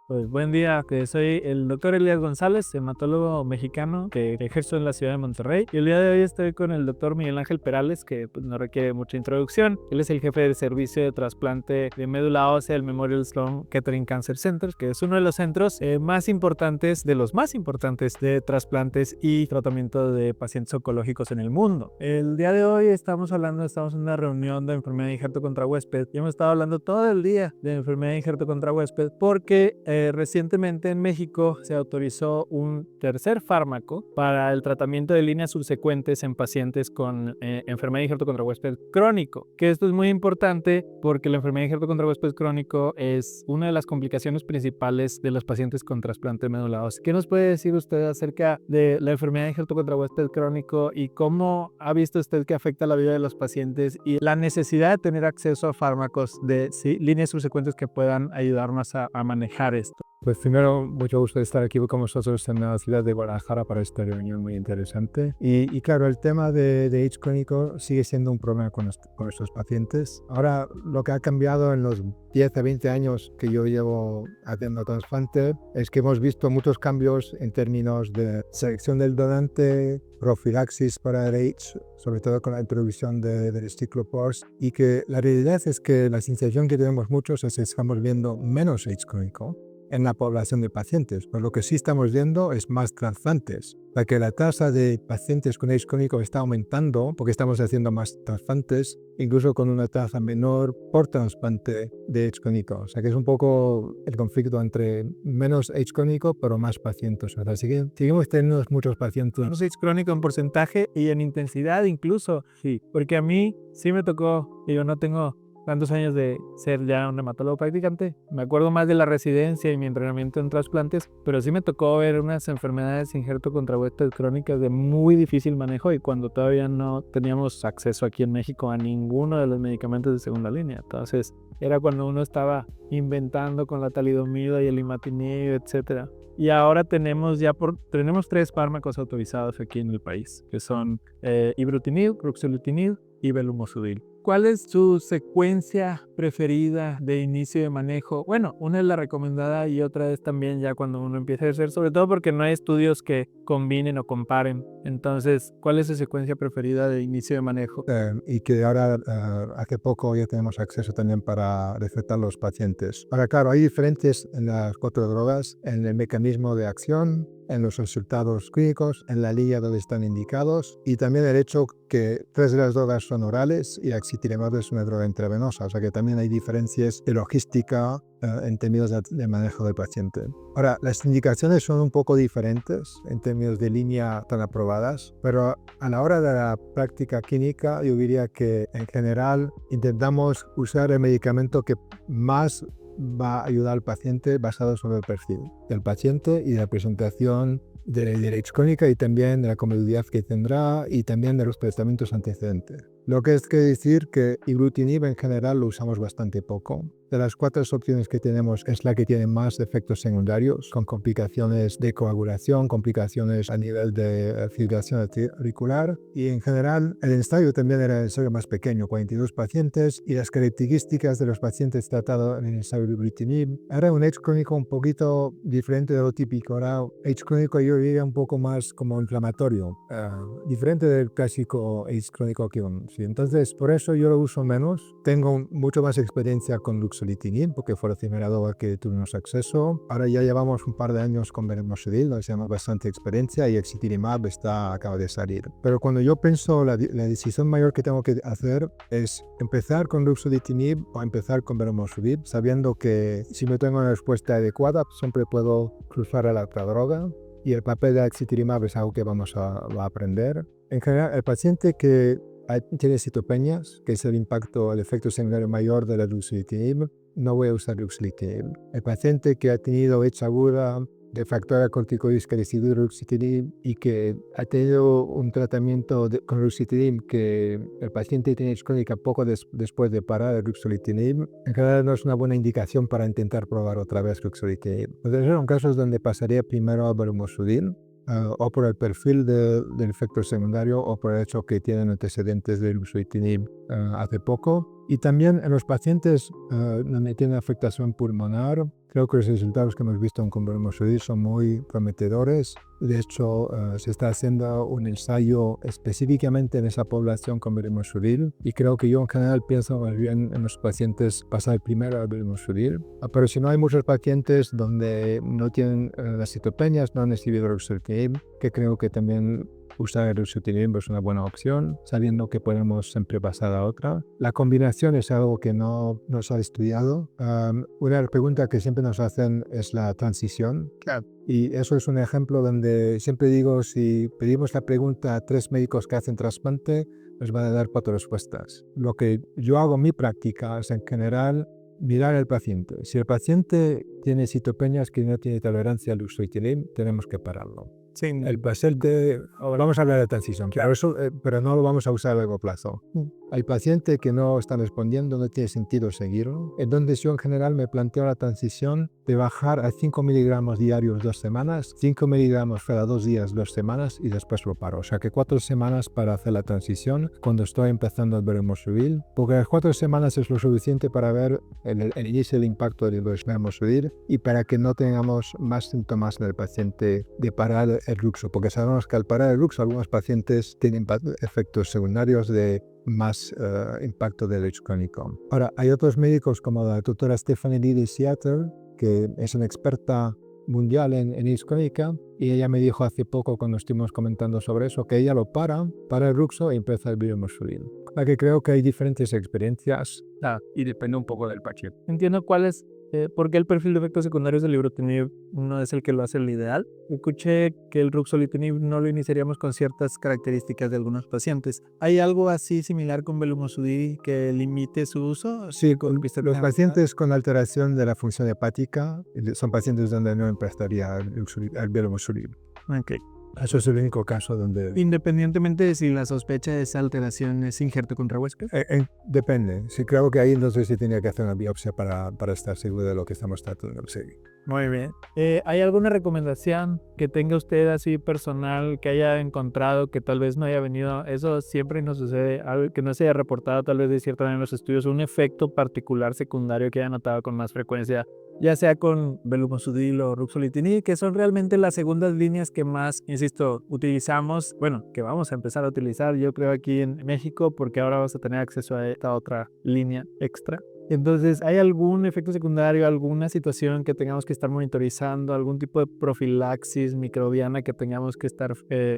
Pues buen día, que soy el doctor Elías González, hematólogo mexicano que ejerzo en la ciudad de Monterrey. Y el día de hoy estoy con el doctor Miguel Ángel Perales, que pues, no requiere mucha introducción. Él es el jefe del servicio de trasplante de médula ósea del Memorial Sloan Kettering Cancer Center, que es uno de los centros más importantes, de los más importantes de trasplantes y tratamiento de pacientes oncológicos en el mundo. El día de hoy estamos en una reunión de enfermedad de injerto contra huésped y hemos estado hablando todo el día de enfermedad de injerto contra huésped porque recientemente en México se autorizó un tercer fármaco para el tratamiento de líneas subsecuentes en pacientes con enfermedad de injerto contra huésped crónico, que esto es muy importante porque la enfermedad de injerto contra huésped crónico es una de las complicaciones principales de los pacientes con trasplante de médula ósea. ¿Qué nos puede decir usted acerca de la enfermedad de injerto contra huésped crónico y cómo ha visto usted que afecta la vida de los pacientes y la necesidad de tener acceso a fármacos de líneas subsecuentes que puedan ayudarnos a manejar esto? Pues primero, mucho gusto de estar aquí con vosotros en la ciudad de Guadalajara para esta reunión muy interesante. Y claro, el tema de AIDS crónico sigue siendo un problema con nuestros pacientes. Ahora, lo que ha cambiado en los 10 a 20 años que yo llevo haciendo trasplante es que hemos visto muchos cambios en términos de selección del donante, profilaxis para el AIDS, sobre todo con la introducción del ciclopors, y que la realidad es que la sensación que tenemos muchos es que estamos viendo menos AIDS crónico en la población de pacientes, pero lo que sí estamos viendo es más trasplantes, ya que la tasa de pacientes con AIDS crónico está aumentando porque estamos haciendo más trasplantes, incluso con una tasa menor por trasplante de AIDS crónico. O sea que es un poco el conflicto entre menos AIDS crónico, pero más pacientes. O sea, seguimos teniendo muchos pacientes. Menos AIDS crónico en porcentaje y en intensidad incluso, sí, porque a mí sí me tocó, y yo no tengo tantos años de ser ya un hematólogo practicante. Me acuerdo más de la residencia y mi entrenamiento en trasplantes, pero sí me tocó ver unas enfermedades de injerto contra huésped crónicas de muy difícil manejo y cuando todavía no teníamos acceso aquí en México a ninguno de los medicamentos de segunda línea. Entonces, era cuando uno estaba inventando con la talidomida y el imatinib, etcétera. Y ahora tenemos 3 fármacos autorizados aquí en el país, que son ibrutinib, ruxolitinib y belumosudil. ¿Cuál es su secuencia preferida de inicio de manejo? Bueno, una es la recomendada y otra es también ya cuando uno empieza a hacer, sobre todo porque no hay estudios que combinen o comparen. Entonces, ¿cuál es su secuencia preferida de inicio de manejo? Y que ahora, hace poco, ya tenemos acceso también para recetar los pacientes. Ahora, claro, hay diferencias en las 4 drogas, en el mecanismo de acción, en los resultados clínicos, en la línea donde están indicados y también el hecho que 3 de las drogas son orales y axitinib es una droga intravenosa, o sea que también hay diferencias de logística en términos de manejo del paciente. Ahora, las indicaciones son un poco diferentes en términos de línea tan aprobadas, pero a la hora de la práctica clínica yo diría que en general intentamos usar el medicamento que más va a ayudar al paciente basado sobre el perfil del paciente y de la presentación de la AIDS crónica y también de la comorbilidad que tendrá y también de los tratamientos antecedentes. Lo que es que decir que ibrutinib en general lo usamos bastante poco. De las 4 opciones que tenemos es la que tiene más efectos secundarios, con complicaciones de coagulación, complicaciones a nivel de fibrilación auricular y en general el ensayo también era el ensayo más pequeño, 42 pacientes y las características de los pacientes tratados en el ensayo de ibrutinib era un AIDS crónico un poquito diferente de lo típico. Era AIDS crónico yo diría un poco más como inflamatorio, diferente del clásico AIDS crónico que sí, entonces por eso yo lo uso menos. Tengo mucho más experiencia con ruxolitinib porque fue la primera droga que tuvimos acceso. Ahora ya llevamos un par de años con belumosudil, nos llevamos bastante experiencia y axitinib acaba de salir. Pero cuando yo pienso la decisión mayor que tengo que hacer es empezar con ruxolitinib o empezar con belumosudil, sabiendo que si no tengo una respuesta adecuada siempre puedo cruzar a la otra droga. Y el papel de axitinib es algo que vamos a aprender. En general, el paciente que tiene citopenias, que es el efecto secundario mayor de la ruxolitinib, no voy a usar ruxolitinib. El paciente que ha tenido AIDS aguda de factor corticoides que recibió ruxolitinib y que ha tenido un tratamiento con ruxolitinib que el paciente tiene AIDS crónica poco después de parar el ruxolitinib, en general no es una buena indicación para intentar probar otra vez ruxolitinib. Entonces son casos donde pasaría primero al belumosudil, o por el perfil del efecto secundario o por el hecho que tienen antecedentes de ruxolitinib hace poco. Y también en los pacientes donde tienen afectación pulmonar, Creo que los resultados que hemos visto con Belumosudil son muy prometedores. De hecho, se está haciendo un ensayo específicamente en esa población con Belumosudil y creo que yo en general pienso más bien en los pacientes pasar primero al Belumosudil. Pero si no, hay muchos pacientes donde no tienen las citopenias, no han recibido ruxolitinib, que creo que también usar el ruxolitinib es una buena opción, sabiendo que podemos siempre pasar a otra. La combinación es algo que no nos ha estudiado. Una pregunta que siempre nos hacen es la transición. Claro. Y eso es un ejemplo donde siempre digo, si pedimos la pregunta a 3 médicos que hacen trasplante, nos van a dar 4 respuestas. Lo que yo hago en mi práctica es en general mirar al paciente. Si el paciente tiene citopenias que no tiene tolerancia al ruxolitinib, tenemos que pararlo. Sí. El paciente, vamos a hablar de transición, claro, eso, pero no lo vamos a usar a largo plazo. Al paciente que no está respondiendo no tiene sentido seguirlo. Entonces yo en general me planteo la transición de bajar a 5 miligramos diarios 2 semanas, 5 miligramos cada 2 días 2 semanas y después lo paro. O sea que 4 semanas para hacer la transición cuando estoy empezando el Belumosudil, porque las 4 semanas es lo suficiente para ver el inicio del impacto del Belumosudil y para que no tengamos más síntomas en el paciente de parar el ruxo, porque sabemos que al parar el ruxo algunos pacientes tienen efectos secundarios de más impacto del hecho crónico. Ahora, hay otros médicos como la doctora Stephanie Lee de Seattle, que es una experta mundial en AIDS crónica, y ella me dijo hace poco cuando estuvimos comentando sobre eso que ella lo para el ruxo y empieza el Belumosudil. La que creo que hay diferentes experiencias y depende un poco del paciente. Entiendo cuál es, por qué el perfil de efectos secundarios del ibrutinib no es el que lo hace el ideal. Escuché que el ruxolitinib no lo iniciaríamos con ciertas características de algunos pacientes. ¿Hay algo así similar con Belumosudil que limite su uso? Sí, los pacientes con alteración de la función hepática son pacientes donde no empezaría el Belumosudil. Okay. Eso es el único caso donde... Independientemente de si la sospecha de esa alteración es injerto contra huéscar. Depende. Sí, creo que ahí entonces sí tenía que hacer una biopsia para estar seguro de lo que estamos tratando. Sí. Muy bien. ¿Hay alguna recomendación que tenga usted así personal que haya encontrado que tal vez no haya venido? Eso siempre nos sucede, algo que no se haya reportado tal vez de cierta manera en los estudios, un efecto particular secundario que haya notado con más frecuencia, ya sea con Belumosudil o ruxolitinib, que son realmente las segundas líneas que más, insisto, utilizamos, bueno, que vamos a empezar a utilizar, yo creo, aquí en México, porque ahora vamos a tener acceso a esta otra línea extra. Entonces, ¿hay algún efecto secundario, alguna situación que tengamos que estar monitorizando, algún tipo de profilaxis microbiana que tengamos que estar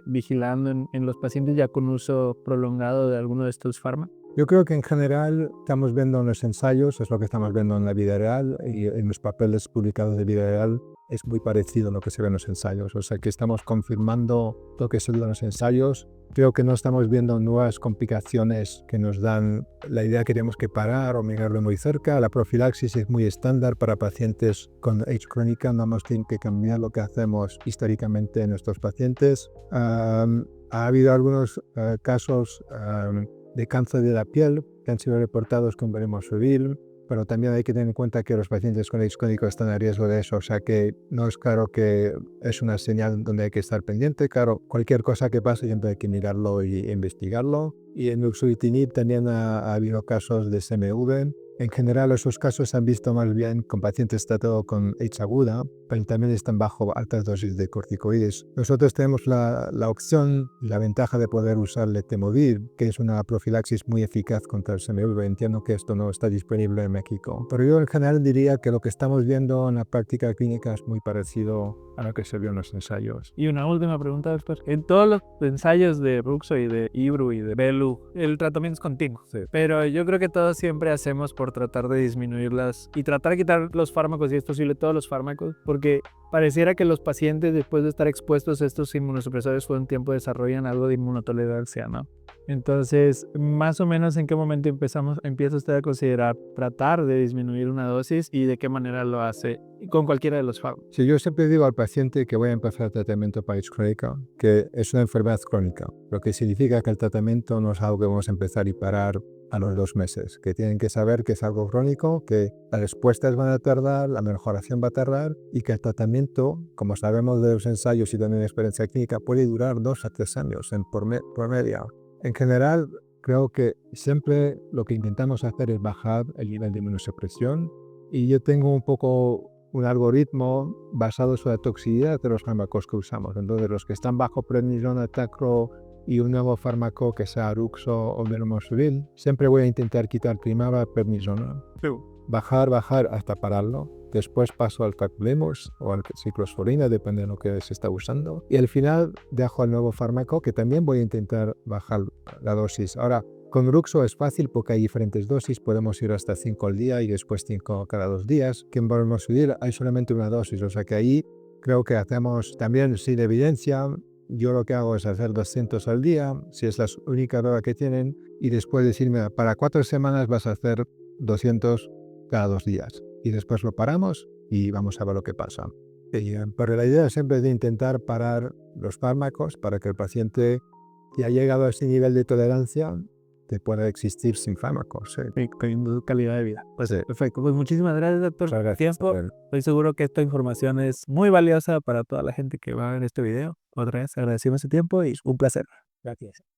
vigilando en los pacientes ya con uso prolongado de alguno de estos fármacos? Yo creo que en general estamos viendo en los ensayos, es lo que estamos viendo en la vida real y en los papeles publicados de vida real es muy parecido a lo que se ve en los ensayos. O sea que estamos confirmando lo que se ve en los ensayos. Creo que no estamos viendo nuevas complicaciones que nos dan la idea que tenemos que parar o mirarlo muy cerca. La profilaxis es muy estándar para pacientes con AIDS crónica. No hemos tenido que cambiar lo que hacemos históricamente en nuestros pacientes. Ha habido algunos casos de cáncer de la piel que han sido reportados con Belumosudil, pero también hay que tener en cuenta que los pacientes con AIDS crónico están a riesgo de eso, o sea que no es claro que es una señal donde hay que estar pendiente. Claro, cualquier cosa que pase siempre hay que mirarlo y investigarlo. Y en ruxolitinib también ha habido casos de CMV. En general, esos casos se han visto más bien con pacientes tratados con AIDS aguda, pero también están bajo altas dosis de corticoides. Nosotros tenemos la opción, la ventaja de poder usar letemovir, que es una profilaxis muy eficaz contra el CMV. Entiendo que esto no está disponible en México, pero yo en general diría que lo que estamos viendo en la práctica clínica es muy parecido a lo que se vio en los ensayos. Y una última pregunta, doctor. En todos los ensayos de Ruxo y de Ibru y de Belu, el tratamiento es continuo. Sí. Pero yo creo que todos siempre hacemos por tratar de disminuirlas y tratar de quitar los fármacos, si es posible, todos los fármacos, porque pareciera que los pacientes, después de estar expuestos a estos inmunosupresores por un tiempo, desarrollan algo de inmunotolerancia, ¿no? Entonces, más o menos, ¿en qué momento empieza usted a considerar tratar de disminuir una dosis y de qué manera lo hace con cualquiera de los fármacos? Sí, yo siempre digo al paciente que voy a empezar tratamiento para AIDS crónica, que es una enfermedad crónica, lo que significa que el tratamiento no es algo que vamos a empezar y parar a los 2 meses, que tienen que saber que es algo crónico, que las respuestas van a tardar, la mejoración va a tardar y que el tratamiento, como sabemos de los ensayos y también de experiencia clínica, puede durar 2 a 3 años por media. En general, creo que siempre lo que intentamos hacer es bajar el nivel de inmunosupresión y yo tengo un poco un algoritmo basado sobre la toxicidad de los fármacos que usamos. Entonces, los que están bajo prednisona, tacro y un nuevo fármaco que sea Ruxo o Velmoxudil, siempre voy a intentar quitar primero prednisona. Bajar hasta pararlo. Después paso al tacrolimus o al ciclosporina, depende de lo que se está usando. Y al final dejo el nuevo fármaco, que también voy a intentar bajar la dosis. Ahora, con Ruxo es fácil porque hay diferentes dosis, podemos ir hasta 5 al día y después 5 cada 2 días. Que en Velmoxudil hay solamente una dosis, o sea que ahí creo que hacemos también sin evidencia. Yo lo que hago es hacer 200 al día, si es la única droga que tienen, y después decirme, para 4 semanas vas a hacer 200 cada 2 días. Y después lo paramos y vamos a ver lo que pasa. Pero la idea siempre es de intentar parar los fármacos para que el paciente que ha llegado a ese nivel de tolerancia te pueda existir sin fármacos. Teniendo calidad de vida. Pues Perfecto. Pues muchísimas gracias, doctor. muchas gracias. Tiempo. Estoy seguro que esta información es muy valiosa para toda la gente que va a ver este video. Otra vez agradecemos su tiempo y un placer. Gracias.